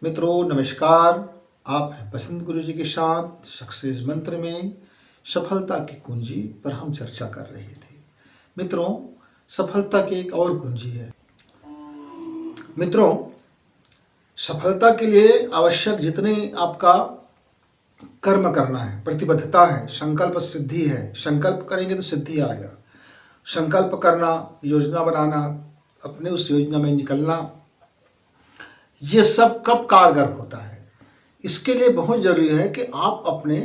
मित्रों नमस्कार। आप हैं बसंत गुरु जी के साथ सक्सेस मंत्र में सफलता की कुंजी पर हम चर्चा कर रहे थे। मित्रों, सफलता की एक और कुंजी है। मित्रों, सफलता के लिए आवश्यक जितने आपका कर्म करना है, प्रतिबद्धता है, संकल्प सिद्धि है। संकल्प करेंगे तो सिद्धि आएगा। संकल्प करना, योजना बनाना, अपने उस योजना में निकलना, ये सब कब कारगर होता है? इसके लिए बहुत ज़रूरी है कि आप अपने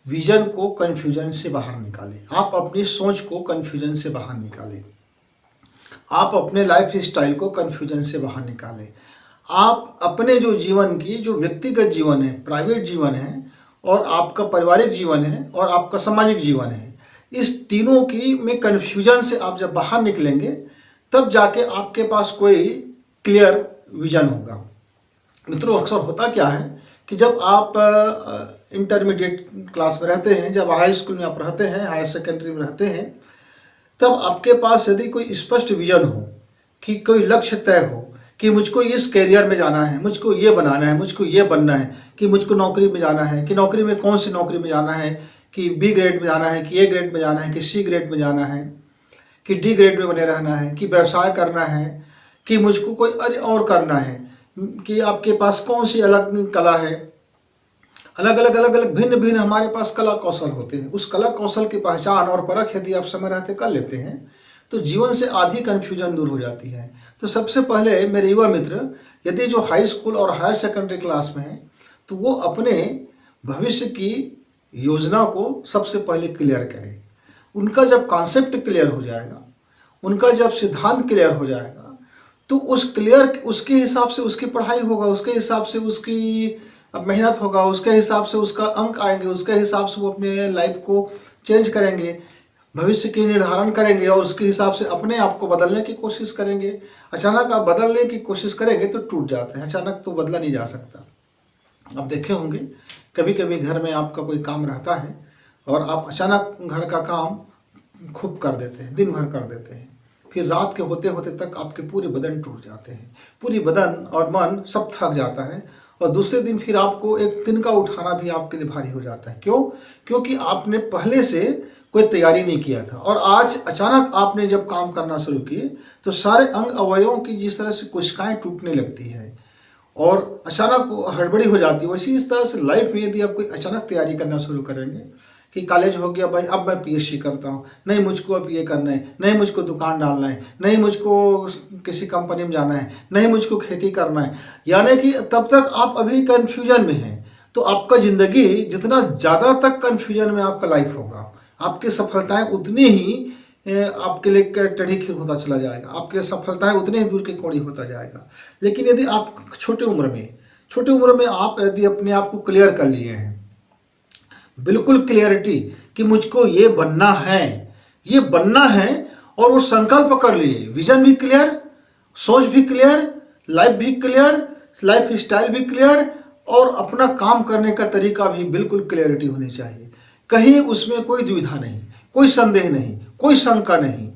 विजन को कन्फ्यूजन से बाहर निकालें, आप अपनी सोच को कन्फ्यूजन से बाहर निकालें, आप अपने लाइफ स्टाइल को कन्फ्यूजन से बाहर निकालें। आप अपने जो जीवन की जो व्यक्तिगत जीवन है, प्राइवेट जीवन है, और आपका पारिवारिक जीवन है, और आपका सामाजिक जीवन है, इस तीनों की में कन्फ्यूजन से आप जब बाहर निकलेंगे तब जाके आपके पास कोई क्लियर विजन होगा। मित्रों, अक्सर होता क्या है कि जब आप इंटरमीडिएट क्लास में रहते हैं, जब हाई स्कूल में आप रहते हैं, हायर सेकेंडरी में रहते हैं, तब आपके पास यदि कोई स्पष्ट विजन हो, कि कोई लक्ष्य तय हो कि मुझको इस कैरियर में जाना है, मुझको ये बनाना है, मुझको ये बनना है, कि मुझको नौकरी में जाना है, कि नौकरी में कौन सी नौकरी में जाना है, कि बी ग्रेड में जाना है, कि ए ग्रेड में जाना है, कि सी ग्रेड में जाना है, कि डी ग्रेड में बने रहना है, कि व्यवसाय करना है, कि मुझको कोई और करना है, कि आपके पास कौन सी अलग कला है। अलग अलग भिन्न भिन्न हमारे पास कला कौशल होते हैं। उस कला कौशल की पहचान और परख यदि आप समय रहते कर लेते हैं तो जीवन से आधी कन्फ्यूजन दूर हो जाती है। तो सबसे पहले मेरे युवा मित्र, यदि जो हाई स्कूल और हायर सेकेंडरी क्लास में हैं, तो वो अपने भविष्य की योजना को सबसे पहले क्लियर करें। उनका जब कॉन्सेप्ट क्लियर हो जाएगा, उनका जब सिद्धांत क्लियर हो जाएगा, तो उसके हिसाब से उसकी पढ़ाई होगा, उसके हिसाब से उसकी मेहनत होगा, उसके हिसाब से उसका अंक आएंगे, उसके हिसाब से वो अपने लाइफ को चेंज करेंगे, भविष्य की निर्धारण करेंगे, और उसके हिसाब से अपने आप को बदलने की कोशिश करेंगे। अचानक आप बदलने की कोशिश करेंगे तो टूट जाते हैं, अचानक तो बदला नहीं जा सकता। आप देखे होंगे कभी कभी घर में आपका कोई काम रहता है और आप अचानक घर का काम खूब कर देते हैं, दिन भर कर देते हैं, फिर रात के होते होते तक आपके पूरे बदन टूट जाते हैं, पूरी बदन और मन सब थक जाता है, और दूसरे दिन फिर आपको एक तिनका उठाना भी आपके लिए भारी हो जाता है। क्यों? क्योंकि आपने पहले से कोई तैयारी नहीं किया था, और आज अचानक आपने जब काम करना शुरू किए तो सारे अंग अवयवों की जिस तरह से कोशिकाएं टूटने लगती है और अचानक हड़बड़ी हो जाती है, वैसे इस तरह से लाइफ में यदि आप कोई अचानक तैयारी करना शुरू करेंगे कि कॉलेज हो गया भाई, अब मैं पीएचडी करता हूँ, नहीं मुझको अब ये करना है, नहीं मुझको दुकान डालना है, नहीं मुझको किसी कंपनी में जाना है, नहीं मुझको खेती करना है, यानी कि तब तक आप अभी कन्फ्यूजन में हैं। तो आपका ज़िंदगी जितना ज़्यादा तक कन्फ्यूजन में आपका लाइफ होगा, आपकी सफलताएं उतनी ही आपके लिए टेढ़ी खीर होता चला जाएगा, आपके लिए सफलताएं उतने ही दूर की कौड़ी होता जाएगा। लेकिन यदि आप छोटी उम्र में आप यदि अपने आप को क्लियर कर लिए हैं, बिल्कुल क्लियरिटी कि मुझको ये बनना है, ये बनना है, और वो संकल्प कर लिए, विजन भी क्लियर, सोच भी क्लियर, लाइफ भी क्लियर, लाइफ स्टाइल भी क्लियर, और अपना काम करने का तरीका भी बिल्कुल क्लियरिटी होनी चाहिए। कहीं उसमें कोई दुविधा नहीं, कोई संदेह नहीं, कोई शंका नहीं।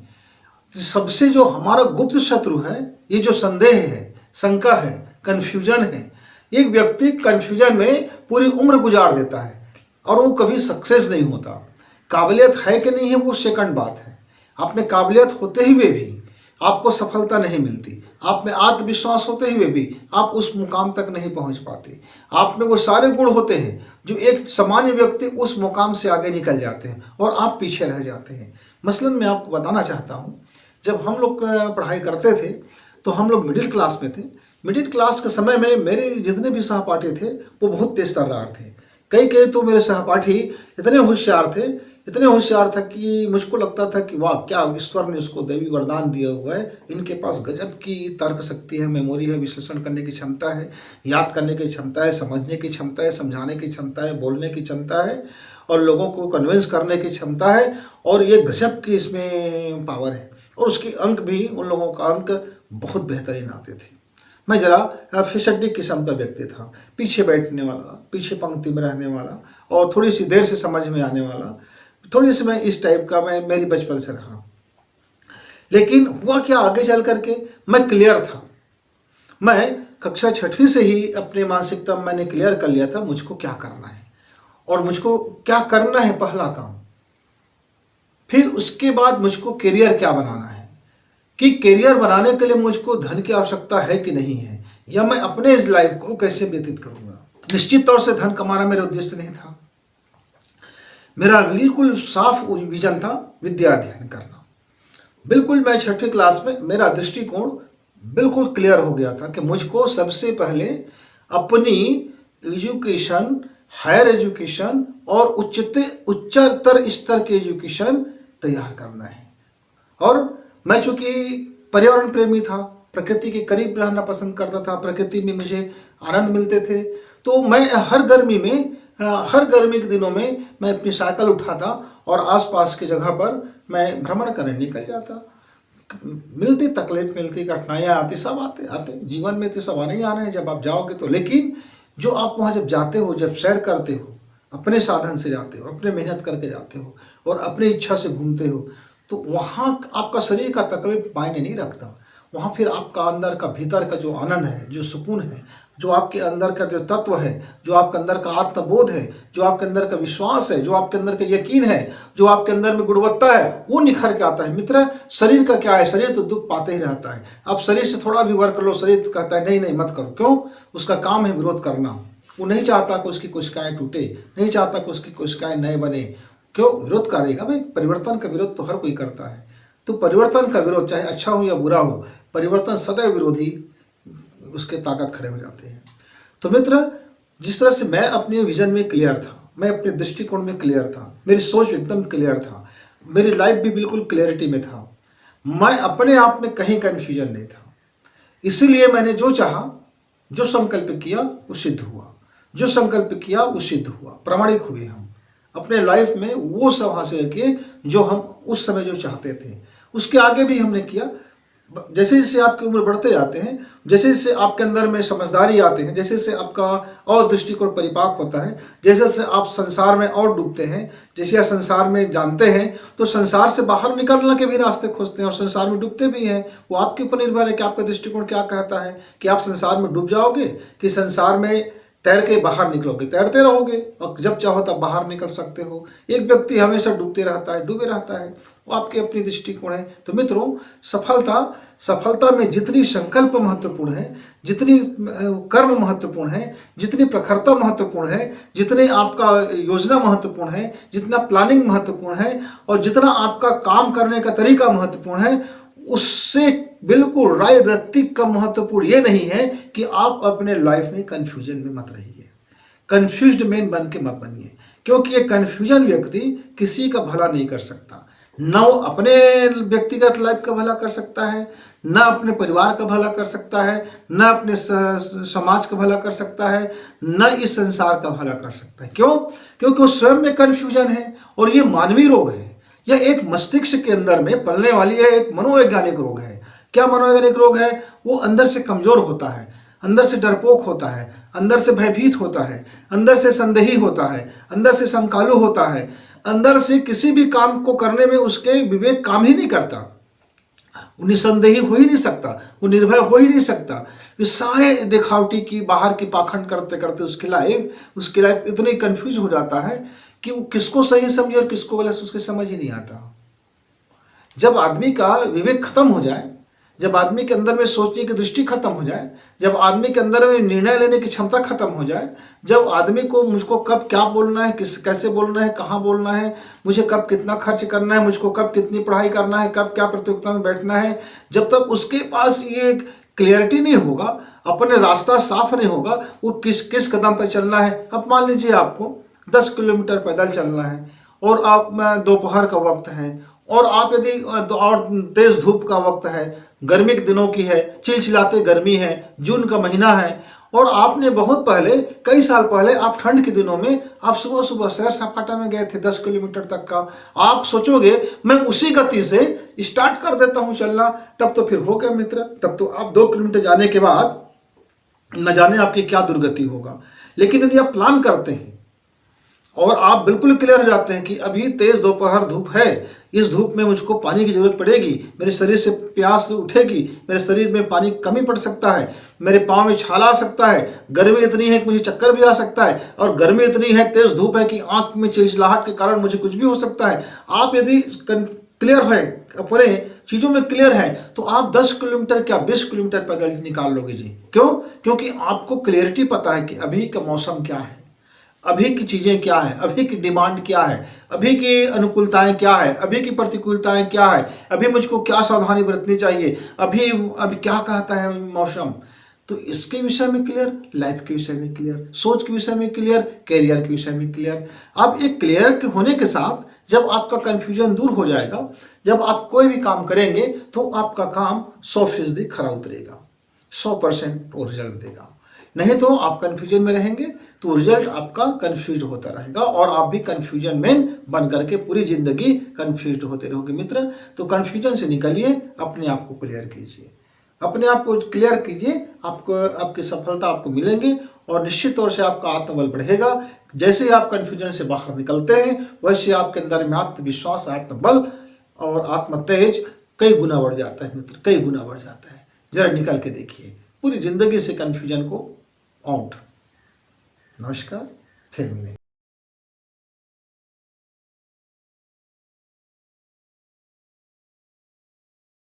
सबसे जो हमारा गुप्त शत्रु है, ये जो संदेह है, शंका है, कन्फ्यूजन है। एक व्यक्ति कन्फ्यूजन में पूरी उम्र गुजार देता है और वो कभी सक्सेस नहीं होता। काबिलियत है कि नहीं है वो सेकंड बात है। आप में काबिलियत होते हुए भी आपको सफलता नहीं मिलती, आप में आत्मविश्वास होते हुए भी आप उस मुकाम तक नहीं पहुंच पाते। आप में वो सारे गुण होते हैं जो एक सामान्य व्यक्ति उस मुकाम से आगे निकल जाते हैं और आप पीछे रह जाते हैं। मसलन मैं आपको बताना चाहता हूँ, जब हम लोग पढ़ाई करते थे तो हम लोग मिडिल क्लास में थे। मिडिल क्लास के समय में मेरे जितने भी सहपाठी थे वो बहुत तेज तर्रार थे। कई तो मेरे सहपाठी इतने होशियार था कि मुझको लगता था कि वाह, क्या ईश्वर ने इसको दैवी वरदान दिया हुआ है, इनके पास गजब की तर्क शक्ति है, मेमोरी है, विश्लेषण करने की क्षमता है, याद करने की क्षमता है, समझने की क्षमता है, समझाने की क्षमता है, बोलने की क्षमता है, और लोगों को कन्विंस करने की क्षमता है, और ये गजब की इसमें पावर है। और उसकी अंक भी, उन लोगों का अंक बहुत बेहतरीन आते थे। मैं ज़रा फिसड्डी किस्म का व्यक्ति था, पीछे बैठने वाला, पीछे पंक्ति में रहने वाला, और थोड़ी सी देर से समझ में आने वाला, थोड़ी सी मैं इस टाइप का मेरी बचपन से रहा। लेकिन हुआ क्या, आगे चल करके मैं क्लियर था, मैं कक्षा 6वीं से ही अपने मानसिकता में मैंने क्लियर कर लिया था मुझको क्या करना है और मुझको क्या करना है पहला काम। फिर उसके बाद मुझको करियर क्या बनाना है, कि करियर बनाने के लिए मुझको धन की आवश्यकता है कि नहीं है, या मैं अपने इस लाइफ को कैसे व्यतीत करूंगा। निश्चित तौर से धन कमाना मेरा उद्देश्य नहीं था। मेरा बिल्कुल साफ विजन था विद्या अध्ययन करना। बिल्कुल मैं 6वीं क्लास में मेरा दृष्टिकोण बिल्कुल क्लियर हो गया था कि मुझको सबसे पहले अपनी एजुकेशन, हायर एजुकेशन और उच्चतर स्तर की एजुकेशन तैयार करना है। और मैं चूँकि पर्यावरण प्रेमी था, प्रकृति के करीब रहना पसंद करता था, प्रकृति में मुझे आनंद मिलते थे, तो मैं हर गर्मी के दिनों में मैं अपनी साइकिल उठाता और आसपास की जगह पर मैं भ्रमण करने निकल जाता। मिलती तकलीफ, मिलती कठिनाइयाँ आती, सब आते जीवन में, तो सब आने ही आना है जब आप जाओगे तो। लेकिन जो आप वहाँ जब जाते हो, जब सैर करते हो, अपने साधन से जाते हो, अपने मेहनत करके जाते हो और अपनी इच्छा से घूमते हो, तो वहाँ आपका शरीर का तकलीफ मायने नहीं रखता। वहाँ फिर आपका अंदर का, भीतर का जो आनंद है, जो सुकून है, जो आपके अंदर का जो तत्व है, जो आपके अंदर का आत्मबोध है, जो आपके अंदर का विश्वास है, जो आपके अंदर का यकीन है, जो आपके अंदर में गुणवत्ता है, वो निखर के आता है। मित्र, शरीर का क्या है, शरीर तो दुख पाते ही रहता है। आप शरीर से थोड़ा भी वर्क कर लो, शरीर कहता है नहीं नहीं मत करो। क्यों? उसका काम है विरोध करना। वो नहीं चाहता कि उसकी कोशिकाएं टूटे, नहीं चाहता कि उसकी कोशिकाएं नए बने। क्यों विरोध करेगा भाई? परिवर्तन का विरोध तो हर कोई करता है। तो परिवर्तन का विरोध, चाहे अच्छा हो या बुरा हो, परिवर्तन सदैव विरोधी उसके ताकत खड़े हो जाते हैं। तो मित्र, जिस तरह से मैं अपने विजन में क्लियर था, मैं अपने दृष्टिकोण में क्लियर था, मेरी सोच एकदम क्लियर था, मेरी लाइफ भी बिल्कुल क्लियरिटी में था, मैं अपने आप में कहीं कन्फ्यूजन नहीं था। इसीलिए मैंने जो चाहा, जो संकल्प किया वो सिद्ध हुआ, जो संकल्प किया वो सिद्ध हुआ, प्रामाणिक हुए हम अपने लाइफ में। वो सब हासिल किए जो हम उस समय जो चाहते थे। उसके आगे भी हमने किया। जैसे जैसे आपकी उम्र बढ़ते जाते हैं, जैसे जैसे आपके अंदर में समझदारी आते हैं, जैसे जैसे आपका और दृष्टिकोण परिपाक होता है, जैसे जैसे आप संसार में और डूबते हैं, जैसे आप संसार में जानते हैं, तो संसार से बाहर निकलने के भी रास्ते खोजते हैं और संसार में डूबते भी हैं। वो आपके ऊपर निर्भर है कि आपका दृष्टिकोण क्या कहता है, कि आप संसार में डूब जाओगे कि संसार में तैर के बाहर निकलोगे। तैरते रहोगे और जब चाहो तब बाहर निकल सकते हो। एक व्यक्ति हमेशा डूबते रहता है, डूबे रहता है, वो आपकी अपनी दृष्टिकोण है। तो मित्रों, सफलता में जितनी संकल्प महत्वपूर्ण है, जितनी कर्म महत्वपूर्ण है, जितनी प्रखरता महत्वपूर्ण है, जितनी आपका योजना महत्वपूर्ण है, जितना प्लानिंग महत्वपूर्ण है और जितना आपका काम करने का तरीका महत्वपूर्ण है, उससे बिल्कुल राय व्यक्ति का महत्वपूर्ण ये नहीं है कि आप अपने लाइफ में कंफ्यूजन में मत रहिए, कंफ्यूज्ड मैन बन के मत बनिए। क्योंकि ये कंफ्यूजन व्यक्ति किसी का भला नहीं कर सकता। न वो अपने व्यक्तिगत लाइफ का भला कर सकता है, न अपने परिवार का भला कर सकता है, न अपने समाज का भला कर सकता है, न इस संसार का भला कर सकता है। क्यों? क्योंकि वो स्वयं में कंफ्यूजन है और ये मानवीय रोग है। यह एक मस्तिष्क के अंदर में पलने वाली है, एक मनोवैज्ञानिक रोग है। क्या मनोवैज्ञानिक रोग है? वो अंदर से कमजोर होता है, अंदर से डरपोक होता है, अंदर से भयभीत होता है, अंदर से संदेही होता है, अंदर से शंकालु होता है, अंदर से किसी भी काम को करने में उसके विवेक काम ही नहीं करता। वो निसंदेही हो ही नहीं सकता, वो निर्भय हो ही नहीं सकता। ये सारे दिखावटी की, बाहर की पाखंड करते करते उसकी लाइफ इतनी कंफ्यूज हो जाता है कि वो किसको सही समझे और किसको गलत उसके समझ ही नहीं आता। जब आदमी का विवेक खत्म हो जाए, जब आदमी के अंदर में सोचने की दृष्टि खत्म हो जाए, जब आदमी के अंदर में निर्णय लेने की क्षमता खत्म हो जाए, जब आदमी को मुझको कब क्या बोलना है, कैसे बोलना है, कहाँ बोलना है, मुझे कब कितना खर्च करना है, मुझको कब कितनी पढ़ाई करना है, कब क्या प्रतियोगिता में बैठना है, जब तक उसके पास ये क्लियरिटी नहीं होगा, अपने रास्ता साफ नहीं होगा, वो किस कदम पर चलना है। अब मान लीजिए आपको 10 किलोमीटर पैदल चलना है और आप दोपहर का वक्त है और आप यदि और तेज धूप का वक्त है, गर्मी के दिनों की है, चिलचिलाते गर्मी है, जून का महीना है, और आपने बहुत पहले, कई साल पहले आप ठंड के दिनों में आप सुबह सुबह सैर सपाटा में गए थे 10 किलोमीटर तक का। आप सोचोगे मैं उसी गति से स्टार्ट कर देता हूं चलना, तब तो फिर हो गया मित्र, तब तो आप 2 किलोमीटर जाने के बाद न जाने आपकी क्या दुर्गति होगा। लेकिन यदि आप प्लान करते हैं और आप बिल्कुल क्लियर हो जाते हैं कि अभी तेज दोपहर धूप है, इस धूप में मुझको पानी की जरूरत पड़ेगी, मेरे शरीर से प्यास उठेगी, मेरे शरीर में पानी कमी पड़ सकता है, मेरे पाँव में छाला आ सकता है, गर्मी इतनी है कि मुझे चक्कर भी आ सकता है, और गर्मी इतनी है, तेज धूप है कि आंख में चिलचिलाहट के कारण मुझे कुछ भी हो सकता है। आप यदि क्लियर है, अपने चीज़ों में क्लियर है, तो आप 10 किलोमीटर क्या 20 किलोमीटर पैदल निकाल लोगे जी। क्यों? क्योंकि आपको क्लियरिटी पता है कि अभी का मौसम क्या है, अभी की चीज़ें क्या है, अभी की डिमांड क्या है, अभी की अनुकूलताएं क्या है, अभी की प्रतिकूलताएं क्या है, अभी मुझको क्या सावधानी बरतनी चाहिए, अभी अभी क्या कहता है मौसम। तो इसके विषय में क्लियर, लाइफ के विषय में क्लियर, सोच के विषय में क्लियर, कैरियर के विषय में क्लियर। अब एक क्लियर होने के साथ जब आपका कन्फ्यूजन दूर हो जाएगा, जब आप कोई भी काम करेंगे तो आपका काम 100% खरा उतरेगा, 100% वो रिजल्ट देगा। नहीं तो आप कन्फ्यूजन में रहेंगे तो रिजल्ट आपका कन्फ्यूज होता रहेगा, और आप भी कन्फ्यूजन में बन करके पूरी जिंदगी कन्फ्यूज होते रहोगे मित्र। तो कन्फ्यूजन से निकलिए, अपने आप को क्लियर कीजिए, अपने आप को क्लियर कीजिए, आपको आपकी सफलता आपको मिलेंगे, और निश्चित तौर से आपका आत्मबल बढ़ेगा। जैसे ही आप कन्फ्यूजन से बाहर निकलते हैं, वैसे आपके अंदर में आत्मविश्वास, आत्मबल और आत्म तेज कई गुना बढ़ जाता है मित्र, कई गुना बढ़ जाता है। जरा निकल के देखिए पूरी जिंदगी से कन्फ्यूजन को आउट। नमस्कार, फिर मिलेंगे।